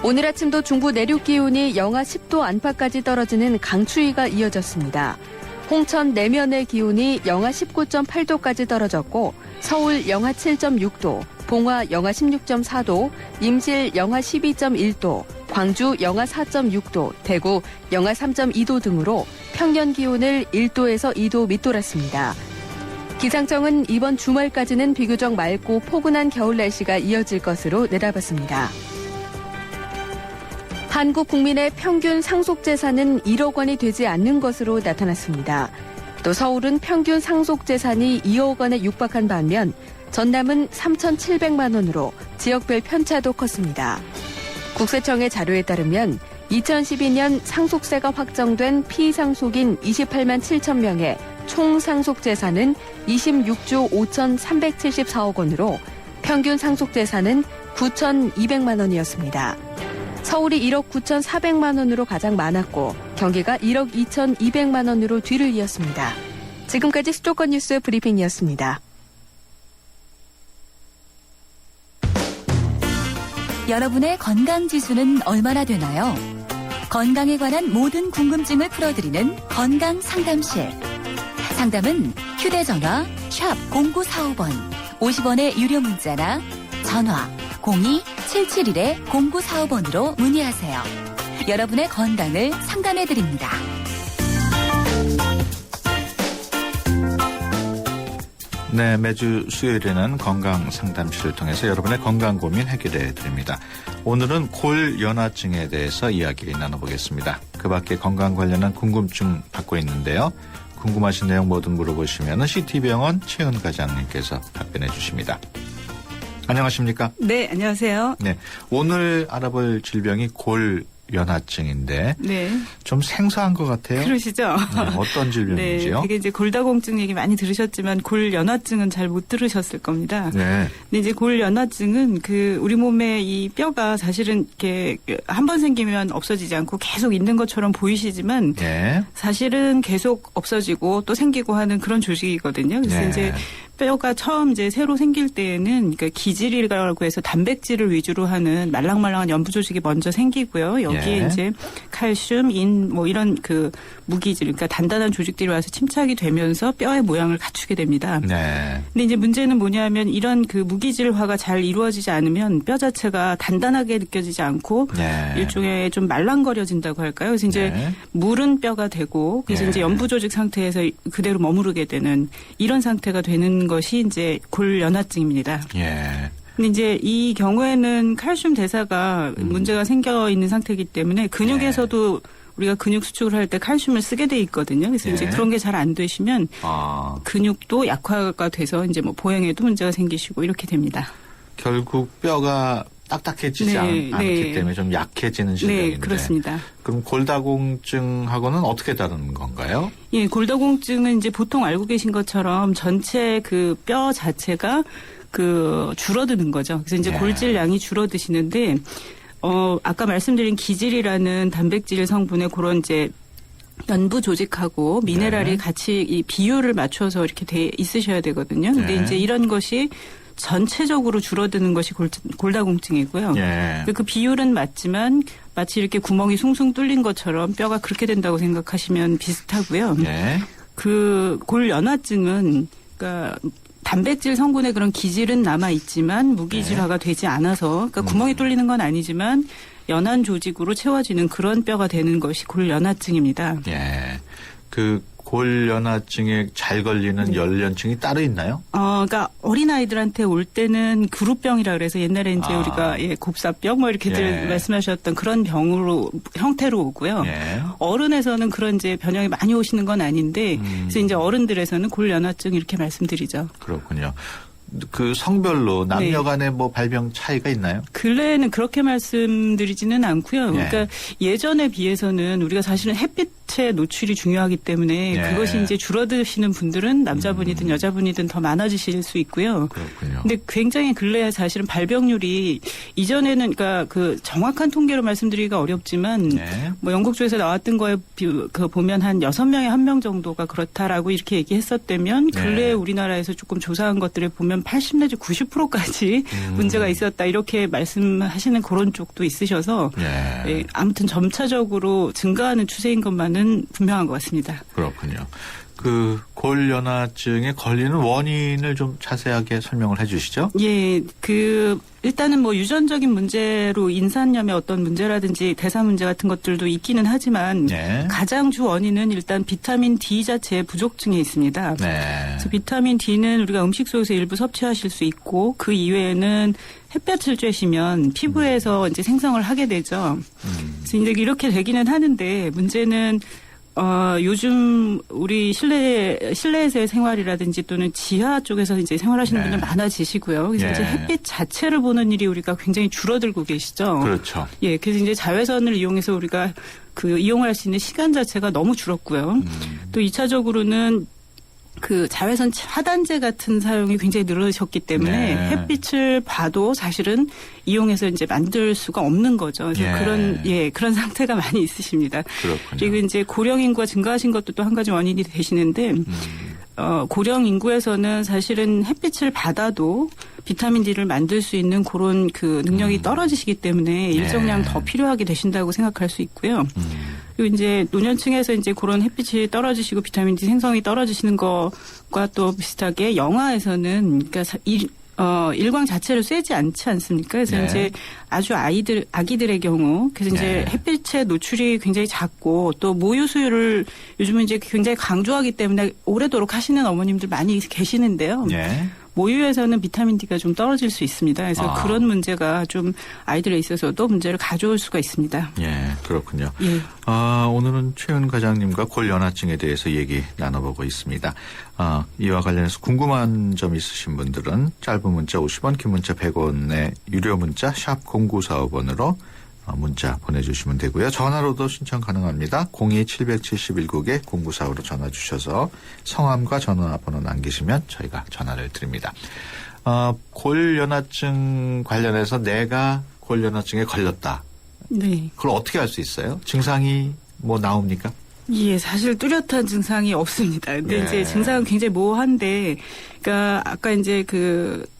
S2: 오늘 아침도 중부 내륙 기온이 영하 10도 안팎까지 떨어지는 강추위가 이어졌습니다. 홍천 내면의 기온이 영하 19.8도까지 떨어졌고 서울 영하 7.6도, 봉화 영하 16.4도, 임실 영하 12.1도, 광주 영하 4.6도, 대구 영하 3.2도 등으로 평년 기온을 1도에서 2도 밑돌았습니다. 기상청은 이번 주말까지는 비교적 맑고 포근한 겨울 날씨가 이어질 것으로 내다봤습니다. 한국 국민의 평균 상속재산은 1억 원이 되지 않는 것으로 나타났습니다. 또 서울은 평균 상속재산이 2억 원에 육박한 반면 전남은 3,700만 원으로 지역별 편차도 컸습니다. 국세청의 자료에 따르면 2012년 상속세가 확정된 피상속인 28만 7천 명의 총 상속재산은 26조 5,374억 원으로 평균 상속재산은 9,200만 원이었습니다. 서울이 1억 9,400만 원으로 가장 많았고 경기가 1억 2,200만 원으로 뒤를 이었습니다. 지금까지 수도권 뉴스 브리핑이었습니다.
S22: 여러분의 건강지수는 얼마나 되나요? 건강에 관한 모든 궁금증을 풀어드리는 건강상담실. 상담은 휴대전화 샵 0945번 50원의 유료 문자나 전화 02-771-0945번으로 문의하세요. 여러분의 건강을 상담해드립니다.
S1: 네, 매주 수요일에는 건강상담실을 통해서 여러분의 건강 고민 해결해 드립니다. 오늘은 골연화증에 대해서 이야기 나눠보겠습니다. 그 밖에 건강 관련한 궁금증 받고 있는데요. 궁금하신 내용 뭐든 물어보시면 CT병원 최은 과장님께서 답변해 주십니다. 안녕하십니까?
S23: 네, 안녕하세요.
S1: 네, 오늘 알아볼 질병이 골연화증인데
S23: 네.
S1: 좀 생소한 것 같아요.
S23: 그러시죠?
S1: 네, 어떤 질병인지요?
S23: 네, 되게 이제 골다공증 얘기 많이 들으셨지만 골연화증은 잘 못 들으셨을 겁니다.
S1: 네.
S23: 근데 이제 골연화증은 우리 몸에 이 뼈가 사실은 이렇게 한 번 생기면 없어지지 않고 계속 있는 것처럼 보이시지만
S1: 네.
S23: 사실은 계속 없어지고 또 생기고 하는 그런 조직이거든요. 그래서
S1: 네.
S23: 이제 뼈가 처음 이제 새로 생길 때에는 그러니까 기질이라고 해서 단백질을 위주로 하는 말랑말랑한 연부 조직이 먼저 생기고요. 여기에
S1: 예.
S23: 이제 칼슘, 인 뭐 이런 무기질, 그러니까 단단한 조직들이 와서 침착이 되면서 뼈의 모양을 갖추게 됩니다.
S1: 네.
S23: 근데 이제 문제는 뭐냐면 이런 무기질화가 잘 이루어지지 않으면 뼈 자체가 단단하게 느껴지지 않고
S1: 네.
S23: 일종의 좀 말랑거려진다고 할까요? 그래서 이제
S1: 네.
S23: 무른 뼈가 되고 그래서
S1: 네.
S23: 이제 연부 조직 상태에서 그대로 머무르게 되는 이런 상태가 되는 것이 이제 골연화증입니다.
S1: 예.
S23: 근데 이제 이 경우에는 칼슘 대사가 문제가 생겨 있는 상태이기 때문에 근육에서도 우리가 근육 수축을 할 때 칼슘을 쓰게 돼 있거든요. 그래서
S1: 예.
S23: 이제 그런 게 잘 안 되시면 근육도 약화가 돼서 이제 보행에도 문제가 생기시고 이렇게 됩니다.
S1: 결국 뼈가 딱딱해지지
S23: 네,
S1: 않기
S23: 네.
S1: 때문에 좀 약해지는 질병인데.
S23: 네, 그렇습니다.
S1: 그럼 골다공증하고는 어떻게 다른 건가요?
S23: 예, 골다공증은 이제 보통 알고 계신 것처럼 전체 그 뼈 자체가 그 줄어드는 거죠. 그래서 이제
S1: 네.
S23: 골질량이 줄어드시는데, 아까 말씀드린 기질이라는 단백질 성분의 그런 이제 연부 조직하고 미네랄이
S1: 네.
S23: 같이 이 비율을 맞춰서 이렇게 돼 있으셔야 되거든요. 근데
S1: 네.
S23: 이제 이런 것이 전체적으로 줄어드는 것이 골다공증이고요.
S1: 예.
S23: 그 비율은 맞지만 마치 이렇게 구멍이 숭숭 뚫린 것처럼 뼈가 그렇게 된다고 생각하시면 비슷하고요.
S1: 예.
S23: 그 골연화증은 그러니까 단백질 성분의 그런 기질은 남아 있지만 무기질화가 되지 않아서 그러니까 구멍이 뚫리는 건 아니지만 연한 조직으로 채워지는 그런 뼈가 되는 것이 골연화증입니다.
S1: 예. 그 골연화증에 잘 걸리는 연령층이 따로 있나요?
S23: 그러니까 어린아이들한테 올 때는 그룹병이라 그래서 옛날에 이제 우리가 곱사병 뭐 이렇게들 말씀하셨던 그런 형태로 오고요.
S1: 예.
S23: 어른에서는 그런 이제 변형이 많이 오시는 건 아닌데 그래서 이제 어른들에서는 골연화증 이렇게 말씀드리죠.
S1: 그렇군요. 그 성별로 남녀
S23: 네.
S1: 간에 뭐 발병 차이가 있나요?
S23: 근래에는 그렇게 말씀드리지는 않고요. 그러니까 예전에 비해서는 우리가 사실은 햇빛에 노출이 중요하기 때문에
S1: 예.
S23: 그것이 이제 줄어드시는 분들은 남자분이든 여자분이든 더 많아지실 수 있고요.
S1: 그렇군요.
S23: 근데 굉장히 근래에 사실은 발병률이 이전에는 그러니까 그 정확한 통계로 말씀드리기가 어렵지만 뭐 영국 쪽에서 나왔던 거에 그 보면 한 6명에 1명 정도가 그렇다라고 이렇게 얘기했었다면 근래에 우리나라에서 조금 조사한 것들에 보면 80 내지 90%까지 문제가 있었다 이렇게 말씀하시는 그런 쪽도 있으셔서 예, 아무튼 점차적으로 증가하는 추세인 것만은 분명한 것 같습니다.
S1: 그렇군요. 그 골연화증에 걸리는 원인을 좀 자세하게 설명을 해 주시죠.
S23: 예, 일단은 뭐 유전적인 문제로 인산염의 어떤 문제라든지 대사 문제 같은 것들도 있기는 하지만 가장 주 원인은 일단 비타민 D 자체의 부족증에 있습니다. 그래서 비타민 D는 우리가 음식 속에서 일부 섭취하실 수 있고 그 이외에는 햇볕을 쬐시면 피부에서 이제 생성을 하게 되죠. 그래서 이제 이렇게 되기는 하는데 문제는 요즘 우리 실내에서의 생활이라든지 또는 지하 쪽에서 이제 생활하시는 분들 많아지시고요. 그래서 이제 햇빛 자체를 보는 일이 우리가 굉장히 줄어들고 계시죠.
S1: 그렇죠.
S23: 예, 그래서 이제 자외선을 이용해서 우리가 이용할 수 있는 시간 자체가 너무 줄었고요. 또 2차적으로는 그 자외선 차단제 같은 사용이 굉장히 늘어졌기 때문에 햇빛을 봐도 사실은 이용해서 이제 만들 수가 없는 거죠. 그래서 그런 상태가 많이 있으십니다.
S1: 그렇군요.
S23: 그리고 이제 고령 인구가 증가하신 것도 또 한 가지 원인이 되시는데 고령 인구에서는 사실은 햇빛을 받아도 비타민 D를 만들 수 있는 그런 그 능력이 떨어지시기 때문에 일정량 더 필요하게 되신다고 생각할 수 있고요. 그리고 이제 노년층에서 이제 그런 햇빛이 떨어지시고 비타민 D 생성이 떨어지시는 것과 또 비슷하게 영아에서는 그러니까 일광 자체를 쐬지 않지 않습니까? 그래서 이제 아주 아기들의 경우 그래서 이제 햇빛의 노출이 굉장히 작고 또 모유 수유를 요즘은 이제 굉장히 강조하기 때문에 오래도록 하시는 어머님들 많이 계시는데요. 모유에서는 비타민 D가 좀 떨어질 수 있습니다. 그래서 그런 문제가 좀 아이들에 있어서도 문제를 가져올 수가 있습니다.
S1: 예, 그렇군요.
S23: 예.
S1: 오늘은 최은 과장님과 골연화증에 대해서 얘기 나눠보고 있습니다. 이와 관련해서 궁금한 점 있으신 분들은 짧은 문자 50원, 긴 문자 100원의 유료 문자 샵 0945번으로 문자 보내주시면 되고요. 전화로도 신청 가능합니다. 02-771국에 0945로 전화 주셔서 성함과 전화번호 남기시면 저희가 전화를 드립니다. 골연화증 관련해서 내가 골연화증에 걸렸다.
S23: 네.
S1: 그걸 어떻게 알 수 있어요? 증상이 뭐 나옵니까?
S23: 예, 사실 뚜렷한 증상이 없습니다. 근데 이제 증상은 굉장히 모호한데, 그러니까 아까 이제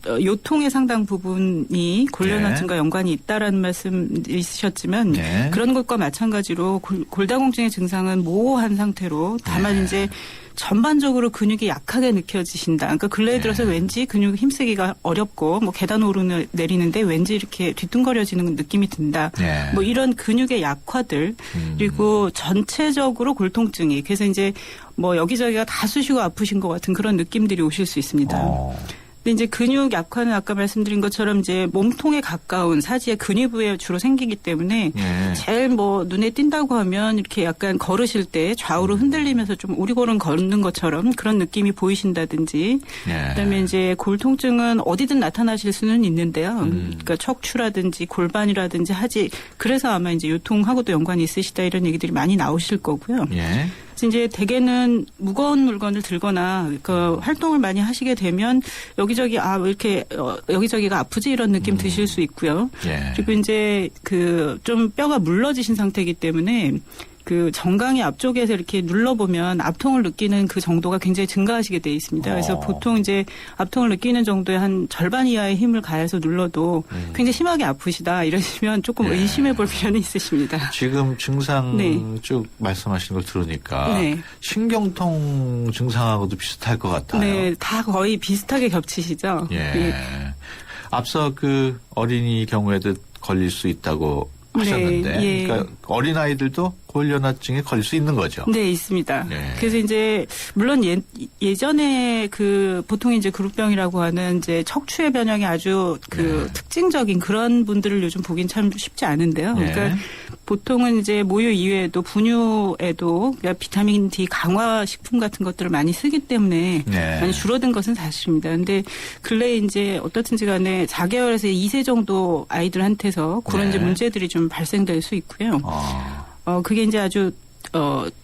S23: 요통의 상당 부분이 골연화증과 연관이 있다라는 말씀 있으셨지만 그런 것과 마찬가지로 골다공증의 증상은 모호한 상태로 다만 이제 전반적으로 근육이 약하게 느껴지신다. 그러니까 근래에 들어서 왠지 근육 힘쓰기가 어렵고 뭐 계단 오르내리는데 왠지 이렇게 뒤뚱거려지는 느낌이 든다. 뭐 이런 근육의 약화들 그리고 전체적으로 골통증이 그래서 이제 뭐 여기저기가 다 쑤시고 아프신 것 같은 그런 느낌들이 오실 수 있습니다. 근데 이제 근육 약화는 아까 말씀드린 것처럼 이제 몸통에 가까운 사지의 근위부에 주로 생기기 때문에
S1: 예.
S23: 제일 뭐 눈에 띈다고 하면 이렇게 약간 걸으실 때 좌우로 흔들리면서 좀 오리걸음 걷는 것처럼 그런 느낌이 보이신다든지
S1: 예.
S23: 그다음에 이제 골 통증은 어디든 나타나실 수는 있는데요. 그러니까 척추라든지 골반이라든지 하지 그래서 아마 이제 요통하고도 연관이 있으시다 이런 얘기들이 많이 나오실 거고요.
S1: 예.
S23: 이제 대개는 무거운 물건을 들거나 그 활동을 많이 하시게 되면 여기저기 왜 이렇게 여기저기가 아프지 이런 느낌 드실 수 있고요.
S1: 예.
S23: 그리고 이제 그 좀 뼈가 물러지신 상태이기 때문에 그 정강이 앞쪽에서 이렇게 눌러보면 압통을 느끼는 그 정도가 굉장히 증가하시게 돼 있습니다. 그래서 보통 이제 압통을 느끼는 정도의 한 절반 이하의 힘을 가해서 눌러도 굉장히 심하게 아프시다 이러시면 조금
S1: 예.
S23: 의심해 볼 필요는 있으십니다.
S1: 지금 증상
S23: 네.
S1: 쭉 말씀하시는 걸 들으니까
S23: 네.
S1: 신경통 증상하고도 비슷할 것 같아요.
S23: 네, 다 거의 비슷하게 겹치시죠.
S1: 예.
S23: 네.
S1: 앞서 그 어린이 경우에도 걸릴 수 있다고 하셨는데,
S23: 네, 예.
S1: 그러니까 어린 아이들도 골연화증에 걸릴 수 있는 거죠.
S23: 네, 있습니다.
S1: 네.
S23: 그래서 이제 물론 예전에 그 보통 이제 그룹병이라고 하는 이제 척추의 변형이 아주 그 특징적인 그런 분들을 요즘 보긴 참 쉽지 않은데요.
S1: 네.
S23: 그러니까 보통은 이제 모유 이외에도 분유에도 그러니까 비타민 D 강화 식품 같은 것들을 많이 쓰기 때문에
S1: 네.
S23: 많이 줄어든 것은 사실입니다. 근데 근래 이제 어떻든지 간에 4개월에서 2세 정도 아이들한테서 그런 이제 문제들이 좀 발생될 수 있고요. 그게 이제 아주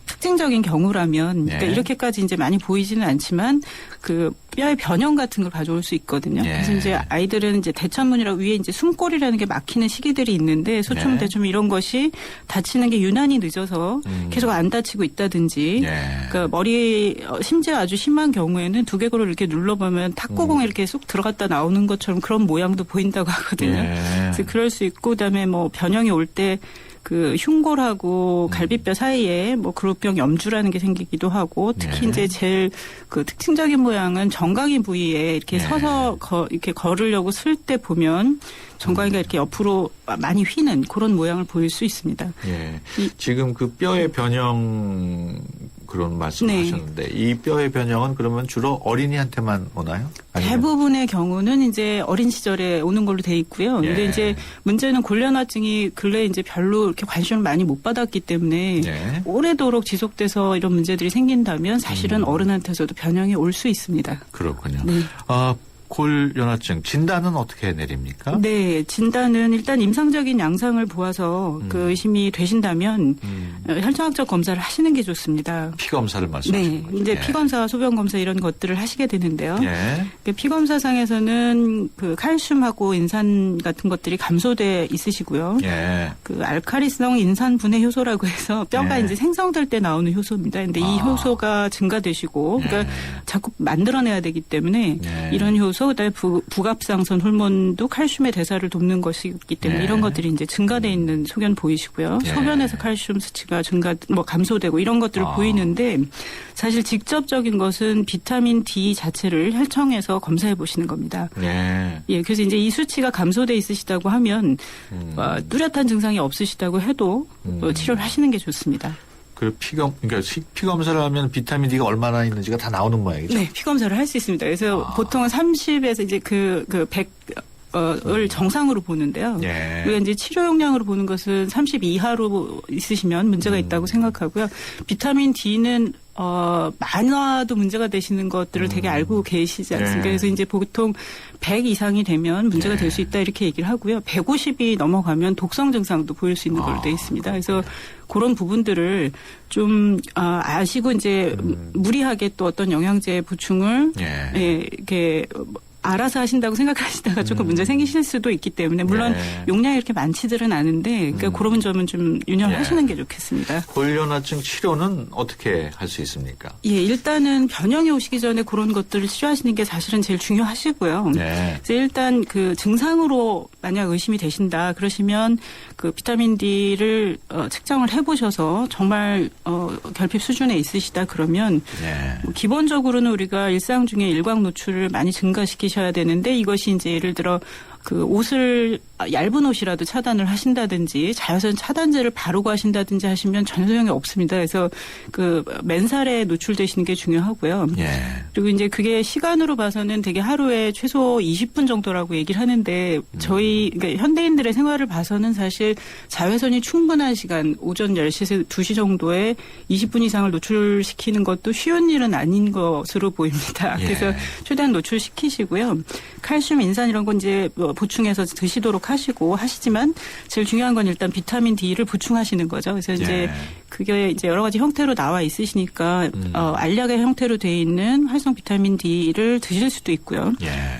S23: 특징적인 경우라면 그러니까 이렇게까지 이제 많이 보이지는 않지만 그 뼈의 변형 같은 걸 가져올 수 있거든요. 그래서 이제 아이들은 이제 대천문이라고 위에 이제 숨골이라는 게 막히는 시기들이 있는데 소초문 대천문 이런 것이 다치는 게 유난히 늦어서 계속 안 다치고 있다든지 그러니까 머리 심지어 아주 심한 경우에는 두개골을 이렇게 눌러보면 탁구공에 이렇게 쑥 들어갔다 나오는 것처럼 그런 모양도 보인다고 하거든요. 그래서 그럴 수 있고 그다음에 뭐 변형이 올 때 그 흉골하고 갈비뼈 사이에 뭐 그룹병 염주라는 게 생기기도 하고 특히 이제 제일 그 특징적인 모양은 정강이 부위에 이렇게 서서 이렇게 걸으려고 쓸 때 보면 정강이가 이렇게 옆으로 많이 휘는 그런 모양을 보일 수 있습니다.
S1: 예. 지금 그 뼈의 변형 그런 말씀하셨는데 이 뼈의 변형은 그러면 주로 어린이한테만 오나요? 아니면?
S23: 대부분의 경우는 이제 어린 시절에 오는 걸로 돼 있고요. 근데 이제 문제는 골련화증이 근래 이제 별로 이렇게 관심을 많이 못 받았기 때문에 오래도록 지속돼서 이런 문제들이 생긴다면 사실은 어른한테서도 변형이 올 수 있습니다.
S1: 그렇군요. 골연화증 진단은 어떻게 내립니까?
S23: 네, 진단은 일단 임상적인 양상을 보아서 그 의심이 되신다면 혈청학적 검사를 하시는 게 좋습니다.
S1: 피 검사를 말씀하시는 거죠.
S23: 이제 피 검사와 소변 검사 이런 것들을 하시게 되는데요.
S1: 그
S23: 피 검사상에서는 그 칼슘하고 인산 같은 것들이 감소돼 있으시고요. 그 알카리성 인산 분해 효소라고 해서 뼈가 이제 생성될 때 나오는 효소입니다. 근데 이 효소가 증가되시고 그러니까 자꾸 만들어내야 되기 때문에 이런 효소 그다음에 부갑상선 호르몬도 칼슘의 대사를 돕는 것이기 때문에 이런 것들이 이제 증가돼 있는 소견 보이시고요. 소변에서 칼슘 수치가 감소되고 이런 것들을 보이는데 사실 직접적인 것은 비타민 D 자체를 혈청에서 검사해 보시는 겁니다. 그래서 이제 이 수치가 감소돼 있으시다고 하면 뚜렷한 증상이 없으시다고 해도 치료를 하시는 게 좋습니다.
S1: 그러니까 피 검사를 하면 비타민 D가 얼마나 있는지가 다 나오는 모양이죠.
S23: 네, 피 검사를 할 수 있습니다. 그래서 보통은 30에서 이제 그 100을 정상으로 보는데요. 우리가 이제 치료 용량으로 보는 것은 30 이하로 있으시면 문제가 있다고 생각하고요. 비타민 D는 만화도 문제가 되시는 것들을 되게 알고 계시지 않습니까? 그래서 이제 보통 100 이상이 되면 문제가 될 수 있다 이렇게 얘기를 하고요. 150이 넘어가면 독성 증상도 보일 수 있는 걸로 돼 있습니다. 그래서 그런 부분들을 좀 아시고 이제 무리하게 또 어떤 영양제 보충을 이렇게 알아서 하신다고 생각하시다가 조금 문제 생기실 수도 있기 때문에 물론 용량이 이렇게 많지들은 않은데 그러니까 그런 점은 좀 유념하시는 게 좋겠습니다.
S1: 골연화증 치료는 어떻게 할 수 있습니까?
S23: 일단은 변형이 오시기 전에 그런 것들을 치료하시는 게 사실은 제일 중요하시고요. 그래서 일단 그 증상으로 만약 의심이 되신다 그러시면 그 비타민 D를 측정을 해보셔서 정말 결핍 수준에 있으시다 그러면 기본적으로는 우리가 일상 중에 일광 노출을 많이 증가시키셔야 되는데 이것이 이제 예를 들어 그 옷을 얇은 옷이라도 차단을 하신다든지 자외선 차단제를 바르고 하신다든지 하시면 전혀 소용이 없습니다. 그래서 그 맨살에 노출되시는 게 중요하고요.
S1: 예.
S23: 그리고 이제 그게 시간으로 봐서는 되게 하루에 최소 20분 정도라고 얘기를 하는데 저희 그러니까 현대인들의 생활을 봐서는 사실 자외선이 충분한 시간 오전 10시에서 2시 정도에 20분 이상을 노출시키는 것도 쉬운 일은 아닌 것으로 보입니다.
S1: 예.
S23: 그래서 최대한 노출시키시고요. 칼슘, 인산 이런 건 이제 보충해서 드시도록 하시고 하시지만 제일 중요한 건 일단 비타민 D를 보충하시는 거죠. 그래서 이제 그게 이제 여러 가지 형태로 나와 있으시니까 알약의 형태로 돼 있는 활성 비타민 D를 드실 수도 있고요.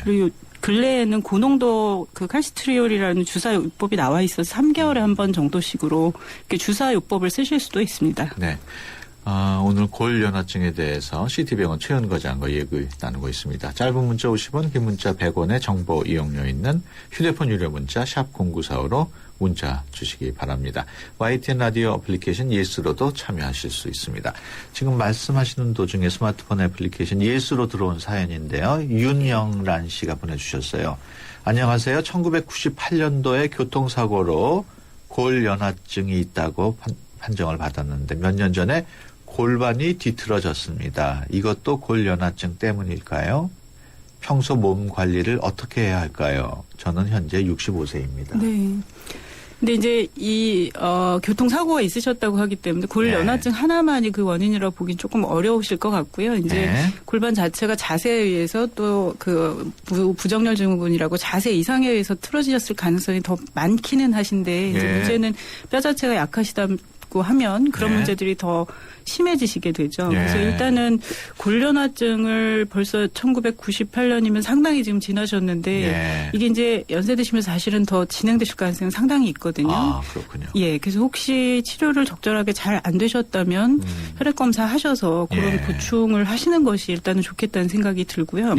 S23: 그리고 근래에는 고농도 그 칼시트리올이라는 주사요법이 나와 있어서 3개월에 한 번 정도씩으로 이렇게 주사요법을 쓰실 수도 있습니다.
S1: 네. 오늘 골연화증에 대해서 CT병원 최현 과장과 얘기 나누고 있습니다. 짧은 문자 50원, 긴 문자 100원의 정보 이용료 있는 휴대폰 유료 문자 샵 0945로 문자 주시기 바랍니다. YTN 라디오 어플리케이션 예스로도 참여하실 수 있습니다. 지금 말씀하시는 도중에 스마트폰 애플리케이션 예스로 들어온 사연인데요. 윤영란 씨가 보내주셨어요. 안녕하세요. 1998년도에 교통사고로 골연화증이 있다고 판정을 받았는데 몇 년 전에 골반이 뒤틀어졌습니다. 이것도 골연화증 때문일까요? 평소 몸 관리를 어떻게 해야 할까요? 저는 현재 65세입니다.
S23: 네. 근데 이제 이 교통사고가 있으셨다고 하기 때문에 골연화증 하나만이 그 원인이라고 보긴 조금 어려우실 것 같고요. 이제 골반 자체가 자세에 의해서 또 그 부정렬 증후군이라고 자세 이상에 의해서 틀어지셨을 가능성이 더 많기는 하신데 이제 문제는 뼈 자체가 약하시다고 하면 그런 문제들이 더 심해지시게 되죠. 그래서 일단은 골연화증을 벌써 1998년이면 상당히 지금 지나셨는데 이게 이제 연세 드시면서 사실은 더 진행되실 가능성이 상당히 있거든요.
S1: 아, 그렇군요.
S23: 예, 그래서 혹시 치료를 적절하게 잘 안 되셨다면 혈액 검사 하셔서 그런 보충을 하시는 것이 일단은 좋겠다는 생각이 들고요.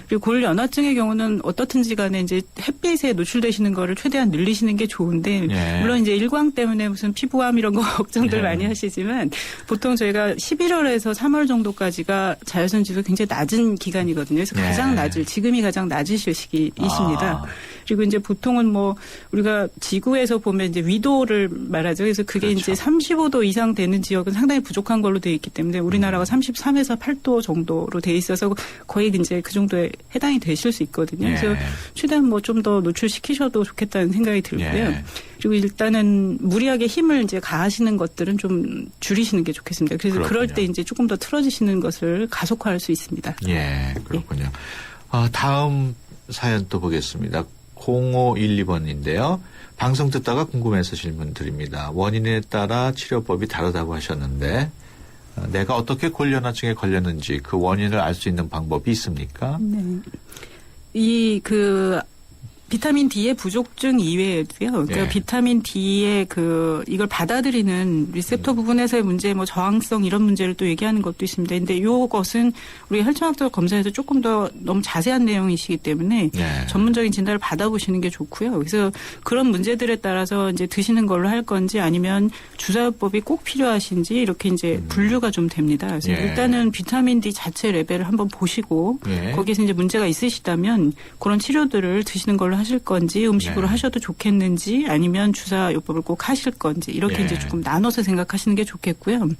S23: 그리고 골연화증의 경우는 어떻든지 간에 이제 햇빛에 노출되시는 거를 최대한 늘리시는 게 좋은데 물론 이제 일광 때문에 무슨 피부암 이런 거 걱정들 많이 하시지만 보통 저희가 11월에서 3월 정도까지가 자외선 지수가 굉장히 낮은 기간이거든요. 그래서 가장 지금이 가장 낮으실 시기이십니다. 그리고 이제 보통은 뭐 우리가 지구에서 보면 이제 위도를 말하죠. 그래서 그게 이제 35도 이상 되는 지역은 상당히 부족한 걸로 되어 있기 때문에 우리나라가 33에서 8도 정도로 되어 있어서 거의 이제 그 정도에 해당이 되실 수 있거든요. 그래서 최대한 뭐 좀 더 노출시키셔도 좋겠다는 생각이 들고요. 그리고 일단은 무리하게 힘을 이제 가하시는 것들은 좀 줄이시는 게 좋겠습니다. 그래서 그럴 때 이제 조금 더 틀어지시는 것을 가속화할 수 있습니다.
S1: 예, 그렇군요. 다음 사연 또 보겠습니다. 0512번인데요. 방송 듣다가 궁금해서 질문 드립니다. 원인에 따라 치료법이 다르다고 하셨는데 내가 어떻게 골연화증에 걸렸는지 그 원인을 알 수 있는 방법이 있습니까?
S23: 네. 비타민 D의 부족증 이외에도요. 그러니까 비타민 D의 이걸 받아들이는 리셉터 부분에서의 문제, 뭐 저항성 이런 문제를 또 얘기하는 것도 있습니다. 근데 이것은 우리 혈청학적 검사에서 조금 더 너무 자세한 내용이시기 때문에 전문적인 진단을 받아보시는 게 좋고요. 그래서 그런 문제들에 따라서 이제 드시는 걸로 할 건지 아니면 주사요법이 꼭 필요하신지 이렇게 이제 분류가 좀 됩니다. 그래서 일단은 비타민 D 자체 레벨을 한번 보시고 거기에서 이제 문제가 있으시다면 그런 치료들을 드시는 걸로 하실 건지 음식으로 하셔도 좋겠는지 아니면 주사요법을 꼭 하실 건지 이렇게 이제 조금 나눠서 생각하시는 게 좋겠고요.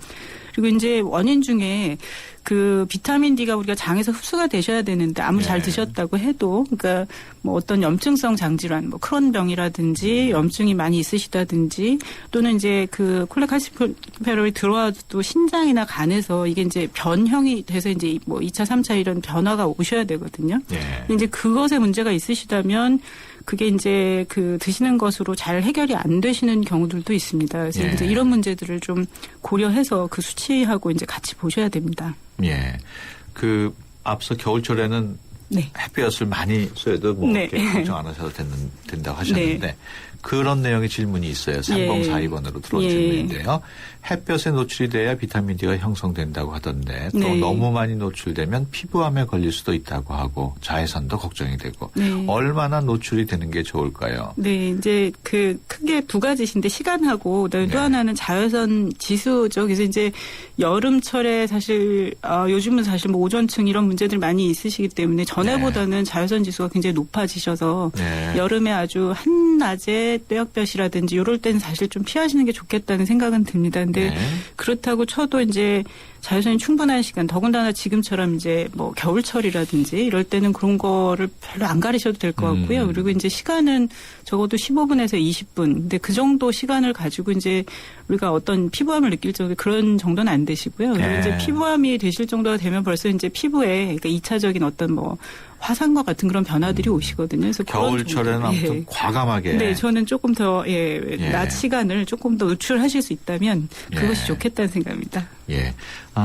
S23: 그리고 이제 원인 중에 그 비타민 D가 우리가 장에서 흡수가 되셔야 되는데 아무리 잘 드셨다고 해도 그러니까 뭐 어떤 염증성 장질환, 뭐 크론병이라든지 염증이 많이 있으시다든지 또는 이제 그 콜레칼시페롤이 들어와도 신장이나 간에서 이게 이제 변형이 돼서 이제 뭐 2차, 3차 이런 변화가 오셔야 되거든요. 근데 이제 그것에 문제가 있으시다면 그게 이제 그 드시는 것으로 잘 해결이 안 되시는 경우들도 있습니다. 그래서 이제 이런 문제들을 좀 고려해서 그 수치하고 이제 같이 보셔야 됩니다.
S1: 예. 앞서 겨울철에는 햇볕을 많이 쏘여도 뭐 이렇게 걱정 안 하셔도 된다고 하셨는데 그런 내용의 질문이 있어요. 3042번으로 들어온
S23: 예.
S1: 질문인데요. 햇볕에 노출이 돼야 비타민 D가 형성된다고 하던데 또
S23: 네.
S1: 너무 많이 노출되면 피부암에 걸릴 수도 있다고 하고 자외선도 걱정이 되고
S23: 네.
S1: 얼마나 노출이 되는 게 좋을까요?
S23: 네, 이제 그 크게 두 가지신데 시간하고 그다음에 또
S1: 네.
S23: 하나는 자외선 지수죠. 그래서 이제 여름철에 사실 요즘은 사실 뭐 오존층 이런 문제들 많이 있으시기 때문에 전에보다는 자외선 지수가 굉장히 높아지셔서
S1: 네.
S23: 여름에 아주 한낮에 떼역볕이라든지 이럴 때는 사실 좀 피하시는 게 좋겠다는 생각은 듭니다. 근데
S1: 네.
S23: 그렇다고 쳐도 이제 자외선이 충분한 시간, 더군다나 지금처럼 이제 뭐 겨울철이라든지 이럴 때는 그런 거를 별로 안 가리셔도 될 것 같고요. 그리고 이제 시간은 적어도 15분에서 20분. 근데 그 정도 시간을 가지고 이제 우리가 어떤 피부암을 느낄 정도 그런 정도는 안 되시고요. 그리고
S1: 네.
S23: 이제 피부암이 되실 정도가 되면 벌써 이제 피부에 그러니까 2차적인 어떤 뭐 화상과 같은 그런 변화들이 오시거든요. 그래서 그런
S1: 겨울철에는
S23: 정도.
S1: 아무튼
S23: 예.
S1: 과감하게.
S23: 네, 저는 조금 더 낮
S1: 예.
S23: 시간을 조금 더 노출하실 수 있다면 그것이
S1: 예.
S23: 좋겠다는 생각입니다.
S1: 예.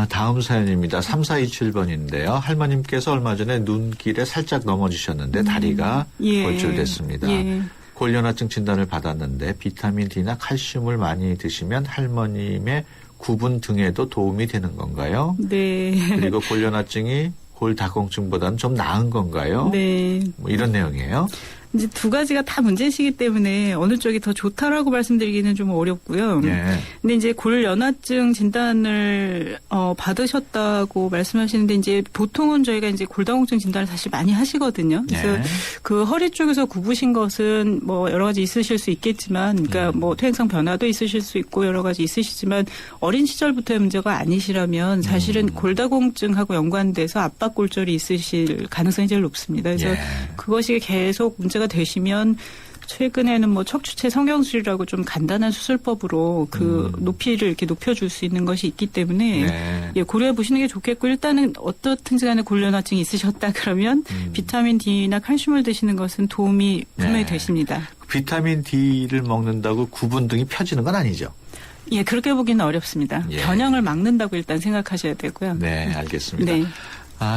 S1: 다음 사연입니다. 3427번인데요. 할머님께서 얼마 전에 눈길에 살짝 넘어지셨는데 다리가
S23: 예.
S1: 골절됐습니다.
S23: 예.
S1: 골련화증 진단을 받았는데 비타민 D나 칼슘을 많이 드시면 할머님의 구분 등에도 도움이 되는 건가요?
S23: 네.
S1: 그리고 골련화증이 골다공증보다는 좀 나은 건가요?
S23: 네.
S1: 뭐 이런 내용이에요.
S23: 이제 두 가지가 다 문제시기 때문에 어느 쪽이 더 좋다라고 말씀드리기는 좀 어렵고요.
S1: 예.
S23: 근데 이제 골연화증 진단을 받으셨다고 말씀하시는데 이제 보통은 저희가 이제 골다공증 진단을 사실 많이 하시거든요. 그래서
S1: 예.
S23: 그 허리 쪽에서 굽으신 것은 뭐 여러 가지 있으실 수 있겠지만, 그러니까 뭐 퇴행성 변화도 있으실 수 있고 여러 가지 있으시지만 어린 시절부터의 문제가 아니시라면 사실은 골다공증하고 연관돼서 압박골절이 있으실 가능성이 제일 높습니다. 그래서
S1: 예.
S23: 그것이 계속 문제가 되시면 최근에는 뭐 척추체 성형술이라고 좀 간단한 수술법으로 그 높이를 이렇게 높여줄 수 있는 것이 있기 때문에
S1: 네.
S23: 예, 고려해 보시는 게 좋겠고 일단은 어떻든지 간에 골련화증이 있으셨다 그러면 비타민 D나 칼슘을 드시는 것은 도움이 분명히
S1: 네.
S23: 되십니다.
S1: 비타민 D를 먹는다고 구분 등이 펴지는 건 아니죠?
S23: 예, 그렇게 보기는 어렵습니다.
S1: 예.
S23: 변형을 막는다고 일단 생각하셔야 되고요.
S1: 네, 알겠습니다.
S23: 네.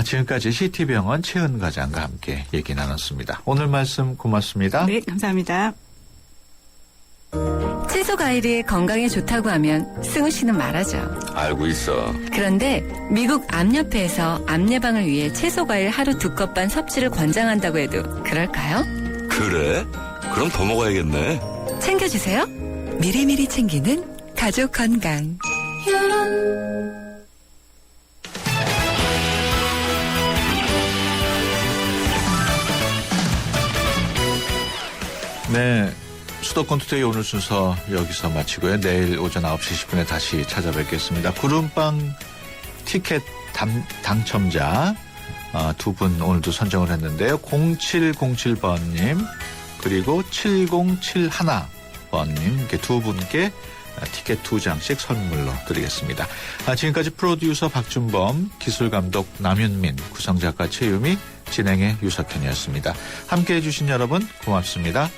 S1: 지금까지 CT병원 최은 과장과 함께 얘기 나눴습니다. 오늘 말씀 고맙습니다.
S23: 네, 감사합니다.
S3: 채소 과일이 건강에 좋다고 하면 승우 씨는 말하죠.
S16: 알고 있어.
S3: 그런데 미국 암협회에서 암 예방을 위해 채소 과일 하루 2컵 반 섭취를 권장한다고 해도 그럴까요?
S16: 그래? 그럼 더 먹어야겠네.
S3: 챙겨주세요.
S14: 미리미리 챙기는 가족 건강.
S1: 네. 수도권 투데이 오늘 순서 여기서 마치고요. 내일 오전 9시 10분에 다시 찾아뵙겠습니다. 구름빵 티켓 당첨자 두 분 오늘도 선정을 했는데요. 0707번님 그리고 7071번님 이렇게 두 분께 티켓 2장씩 선물로 드리겠습니다. 지금까지 프로듀서 박준범, 기술감독 남윤민, 구성작가 최유미, 진행의 유석현이었습니다. 함께해 주신 여러분 고맙습니다.